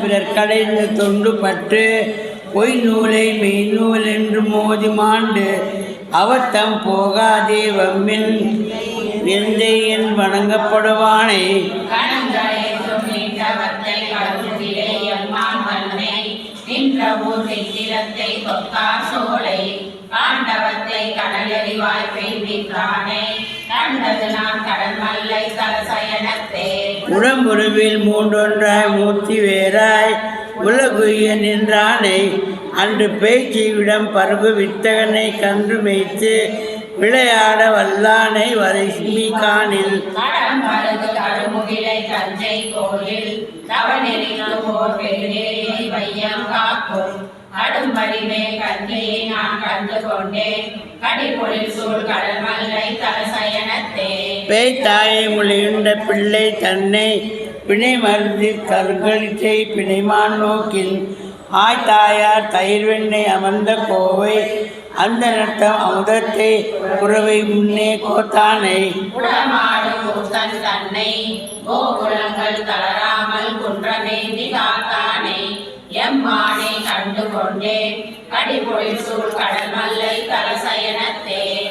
பிறர் கடைந்து தொண்டு பற்று பொய் நூலை மெய்நூல் என்று மோதி மாண்டு அவத்தம் போகாதே வம்மின் எந்தை என் வணங்கப்படுவானை ஆண்டவத்தை கடலெறிவாய் பெய்வித்தானே கண்டது நான் கடல் மல்லை தலசயனத்தே உடம்புருவில் மூன்றொன்றாய் மூர்த்தி வேறாய் உலகுய நின்றானை அன்று பேச்சிவிடம் பருகு வித்தகனை கன்று மேய்த்து விளையாட வல்லானை வரைஸ்மி காணில் கடம் மருது கருமுகிலை தஞ்சை கோயில் தவநெறிக்கு போர் பெருநெறியை வையம் காக்கும் அடும்படிமே கண்ணியை நான் கண்டு கொண்டேன் கடிபொழில் சூழ் கடல் மல்லை தலசயனத்தே பேய்த்தாயை மொழியுண்ட பிள்ளை தன்னை பிணை மருந்தி கற்களிச்சை பிணைமான் நோக்கில் ஆய்த்தாயார் தயிர் வெண்ணெய் அமர்ந்த கோவை அந்த நட்டம் அமுதத்தை புறவை முன்னே கோத்தானை உடமாடு கூத்தன் தன்னை கோகுலங்கள் தளராமல் குன்றமேந்தி காத்தானை எம்மானை கண்டு கொண்டேன் கடிபொழில் சூழ் கடல் மல்லை தலசயனத்தே